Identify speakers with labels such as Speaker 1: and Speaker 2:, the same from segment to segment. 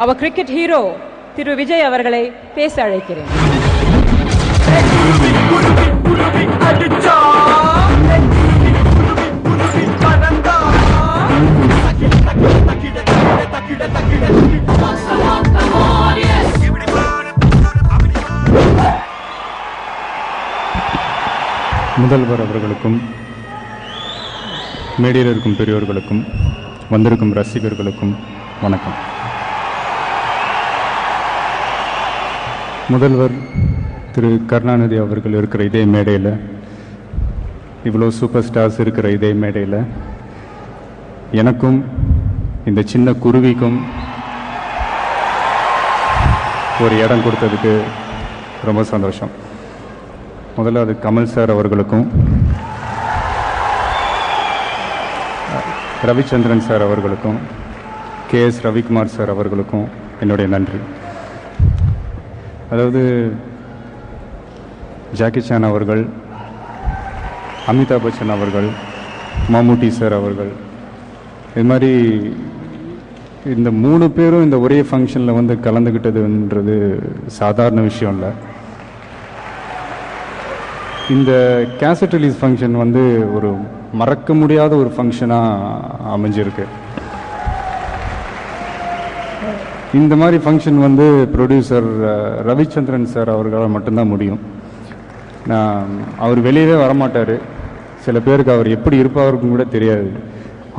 Speaker 1: our cricket hero திரு விஜய் அவர்களை பேச அழைக்கிறேன்.
Speaker 2: முதல்வர் அவர்களுக்கும், மேடையில் இருக்கும் பெரியோர்களுக்கும், வந்திருக்கும் ரசிகர்களுக்கும் வணக்கம். முதல்வர் திரு கருணாநிதி அவர்கள் இருக்கிற இதே மேடையில், இவ்வளோ சூப்பர் ஸ்டார்ஸ் இருக்கிற இதே மேடையில் எனக்கும் இந்த சின்ன குருவிக்கும் ஒரு இடம் கொடுத்ததுக்கு ரொம்ப சந்தோஷம். முதல்ல அது கமல் சார் அவர்களுக்கும், ரவிச்சந்திரன் சார் அவர்களுக்கும், KS ரவிக்குமார் சார் அவர்களுக்கும் என்னுடைய நன்றி. அதாவது ஜாக்கி சான் அவர்கள், அமிதாப் பச்சன் அவர்கள், மம்முட்டி சார் அவர்கள், இது மாதிரி இந்த 3 பேரும் இந்த ஒரே ஃபங்க்ஷனில் வந்து கலந்துக்கிட்டதுன்றது சாதாரண விஷயம் இல்லை. இந்த கேசட் ரிலீஸ் ஃபங்க்ஷன் வந்து ஒரு மறக்க முடியாத ஒரு ஃபங்க்ஷனாக அமைஞ்சிருக்கு. இந்த மாதிரி ஃபங்க்ஷன் வந்து ப்ரொடியூசர் ரவிச்சந்திரன் சார் அவர்களால் மட்டும்தான் முடியும். அவர் வெளியவே வரமாட்டார். சில பேருக்கு அவர் எப்படி இருப்பாருக்கும் கூட தெரியாது.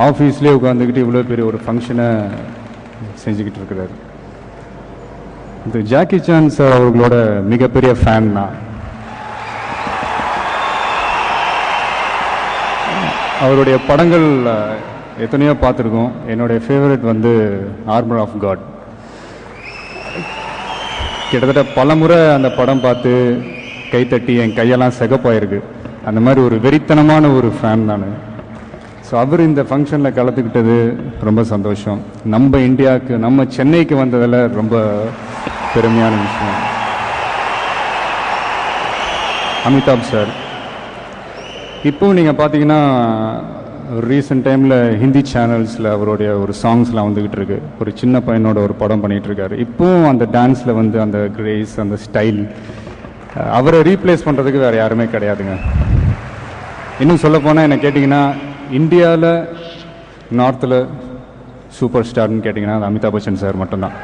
Speaker 2: ஆஃபீஸ்லேயே உட்காந்துக்கிட்டு இவ்வளோ பெரிய ஒரு ஃபங்க்ஷனை செஞ்சுக்கிட்டு இருக்கிறார். இந்த ஜாக்கி சான் சார் அவர்களோட மிகப்பெரிய ஃபேன் தான். அவருடைய படங்கள் எத்தனையோ பார்த்துருக்கோம். என்னுடைய ஃபேவரட் வந்து ஆர்மர் ஆஃப் காட். கிட்டத்தட்ட பல முறை அந்த படம் பார்த்து கைத்தட்டி என் கையெல்லாம் சிகப்பாயிருக்கு. அந்த மாதிரி ஒரு வெறித்தனமான ஒரு ஃபேன் நான். ஸோ அவர் இந்த ஃபங்க்ஷனில் கலந்துக்கிட்டது ரொம்ப சந்தோஷம். நம்ம இந்தியாவுக்கு, நம்ம சென்னைக்கு வந்ததில் ரொம்ப பெருமையான விஷயம். அமிதாப் சார், இப்போவும் நீங்கள் பார்த்தீங்கன்னா ரீசெண்ட் டைமில் ஹிந்தி சேனல்ஸில் அவருடைய ஒரு சாங்ஸ்லாம் வந்துக்கிட்டு இருக்கு. ஒரு சின்ன பையனோட ஒரு படம் பண்ணிகிட்ருக்காரு. இப்போவும் அந்த டான்ஸில் வந்து அந்த கிரேஸ், அந்த ஸ்டைல், அவரை ரீப்ளேஸ் பண்ணுறதுக்கு வேறு யாருமே கிடையாதுங்க. இன்னும் சொல்லப்போனால் என்ன கேட்டிங்கன்னா, இந்தியாவில் நார்த்தில் சூப்பர் ஸ்டார்னு கேட்டிங்கன்னா அது அமிதாப் பச்சன் சார் மட்டும்தான்.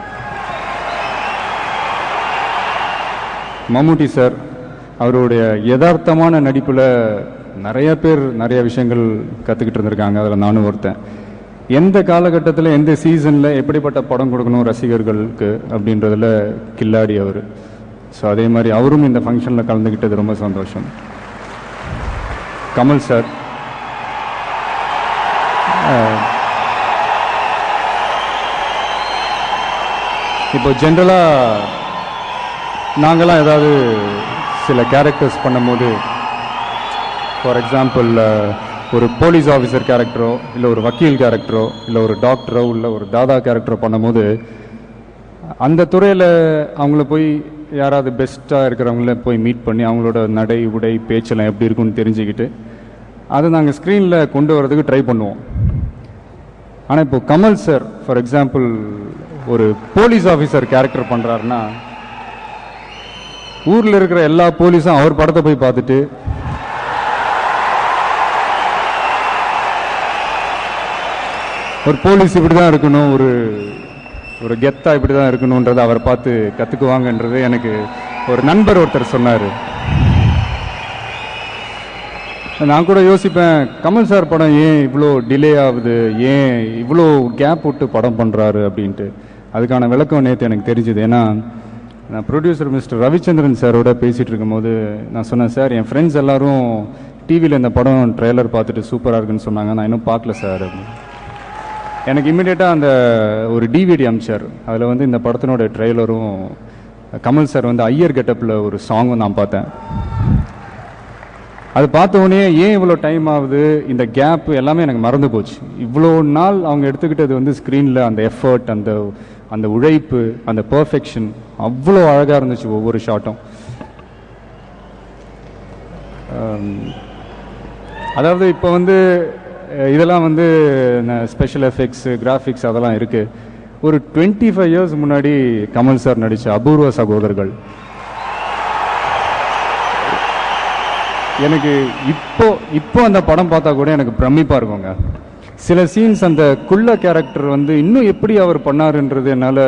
Speaker 2: மம்முட்டி சார், அவருடைய யதார்த்தமான நடிப்பில் நிறைய பேர் நிறைய விஷயங்கள் கற்றுக்கிட்டு இருந்திருக்காங்க. அதில் நானும் ஒருத்தன். எந்த காலகட்டத்தில், எந்த சீசனில் எப்படிப்பட்ட படம் கொடுக்கணும் ரசிகர்களுக்கு அப்படின்றதில் கில்லாடி அவர். ஸோ அதே மாதிரி அவரும் இந்த ஃபங்க்ஷனில் கலந்துக்கிட்டது ரொம்ப சந்தோஷம். கமல் சார், இப்போ ஜென்ரலாக நாங்கள்லாம் ஏதாவது சில கேரக்டர்ஸ் பண்ணும்போது, ஃபார் எக்ஸாம்பிள் ஒரு போலீஸ் ஆஃபீஸர் கேரக்டரோ, இல்லை ஒரு வக்கீல் கேரக்டரோ, இல்லை ஒரு டாக்டரோ, இல்லை ஒரு தாதா கேரக்டரோ பண்ணும்போது அந்த துறையில் அவங்கள போய் யாராவது பெஸ்ட்டாக இருக்கிறவங்கள போய் மீட் பண்ணி அவங்களோட நடை, உடை, பேச்செல்லாம் எப்படி இருக்குன்னு தெரிஞ்சுக்கிட்டு அதை நாங்கள் ஸ்க்ரீனில் கொண்டு வரதுக்கு ட்ரை பண்ணுவோம். ஆனால் இப்போ கமல் சார் ஃபார் எக்ஸாம்பிள் ஒரு போலீஸ் ஆஃபீஸர் கேரக்டர் பண்ணுறாருன்னா, ஊரில் இருக்கிற எல்லா போலீஸும் அவர் படத்தை போய் பார்த்துட்டு ஒரு போலீஸ் இப்படி தான் இருக்கணும், ஒரு கெத்தா இப்படி தான் இருக்கணுன்றதை அவர் பார்த்து கற்றுக்குவாங்கன்றது எனக்கு ஒரு நண்பர் ஒருத்தர் சொன்னார். நான் கூட யோசிப்பேன், கமல் சார் படம் ஏன் இவ்வளோ டிலே ஆகுது, ஏன் இவ்வளோ கேப் விட்டு படம் பண்ணுறாரு அப்படின்ட்டு. அதுக்கான விளக்கம் நேற்று எனக்கு தெரிஞ்சுது. ஏன்னா நான் ப்ரொடியூசர் மிஸ்டர் ரவிச்சந்திரன் சாரோட பேசிகிட்டு இருக்கும்போது நான் சொன்னேன், சார் என் ஃப்ரெண்ட்ஸ் எல்லோரும் டிவியில் இந்த படம் ட்ரெய்லர் பார்த்துட்டு சூப்பராக இருக்குன்னு சொன்னாங்க, நான் இன்னும் பார்க்கல சார் அப்படின்னு. எனக்கு இம்மிடியேட்டாக அந்த ஒரு டிவிடி அமிச்சார். அதில் வந்து இந்த படத்தினோட ட்ரெய்லரும் கமல் சார் வந்து ஐயர் கெட்டப்பில் ஒரு சாங்கும் நான் பார்த்தேன். அது பார்த்தோன்னே ஏன் இவ்வளோ டைம் ஆகுது, இந்த கேப் எல்லாமே எனக்கு மறந்து போச்சு. இவ்வளோ நாள் அவங்க எடுத்துக்கிட்டது வந்து ஸ்க்ரீனில் அந்த எஃபர்ட், அந்த உழைப்பு, அந்த பர்ஃபெக்ஷன் அவ்வளோ அழகாக இருந்துச்சு ஒவ்வொரு ஷாட்டும். அதாவது இப்போ வந்து இதெல்லாம் வந்து ஸ்பெஷல் எஃபெக்ட்ஸ், கிராஃபிக்ஸ் அதெல்லாம் இருக்குது. ஒரு 25 இயர்ஸ் முன்னாடி கமல் சார் நடித்த அபூர்வ சகோதரர்கள். எனக்கு இப்போ அந்த படம் பார்த்தா கூட எனக்கு பிரமிப்பாக இருக்குங்க. சில சீன்ஸ் அந்த குள்ள கேரக்டர் வந்து இன்னும் எப்படி அவர் பண்ணாருன்றது என்னால்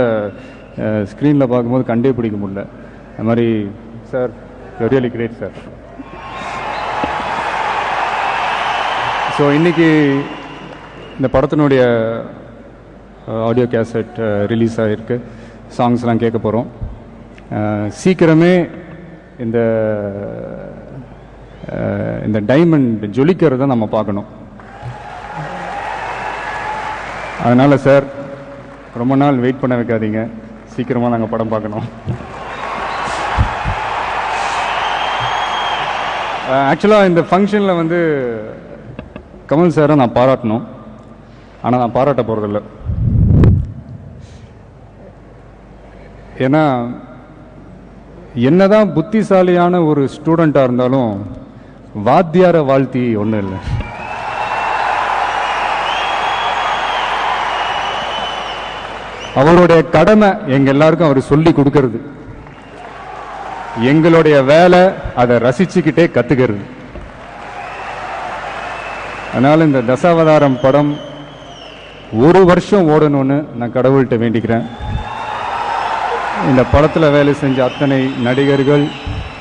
Speaker 2: ஸ்க்ரீனில் பார்க்கும்போது கண்டே பிடிக்க முடியல. அது மாதிரி sir, really great sir. So இன்னைக்கு இந்த படத்தினுடைய ஆடியோ கேசட் ரிலீஸ் ஆகிருக்கு. சாங்ஸ்லாம் கேட்க போகிறோம். சீக்கிரமே இந்த இந்த டைமண்ட் ஜொலிக்கிறத நம்ம பார்க்கணும். அதனால் சார், ரொம்ப நாள் வெயிட் பண்ண வைக்காதீங்க, சீக்கிரமாக நாங்கள் படம் பார்க்கணும். ஆக்சுவலாக இந்த ஃபங்க்ஷனில் வந்து கமல் சாரை நான் பாராட்டணும், ஆனால் நான் பாராட்ட போகிறதில்ல. ஏன்னா என்னதான் புத்திசாலியான ஒரு ஸ்டூடெண்ட்டாக இருந்தாலும் வாத்தியார வாழ்த்தி ஒன்றும் இல்லை. அவருடைய கடமை எங்க எல்லாருக்கும் அவர் சொல்லி கொடுக்கறது, எங்களுடைய வேலை அதை ரசிச்சுக்கிட்டே கத்துக்கிறது. அதனால இந்த தசாவதாரம் படம் 1 வருஷம் ஓடணும்னு நான் கடவுள்கிட்ட வேண்டிக்கிறேன். இந்த படத்தில் வேலை செஞ்ச அத்தனை நடிகர்கள்,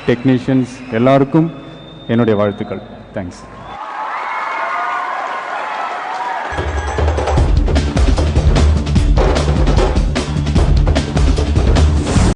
Speaker 2: டெக்னீஷியன்ஸ் எல்லாருக்கும் என்னுடைய வாழ்த்துக்கள். தேங்க்ஸ்.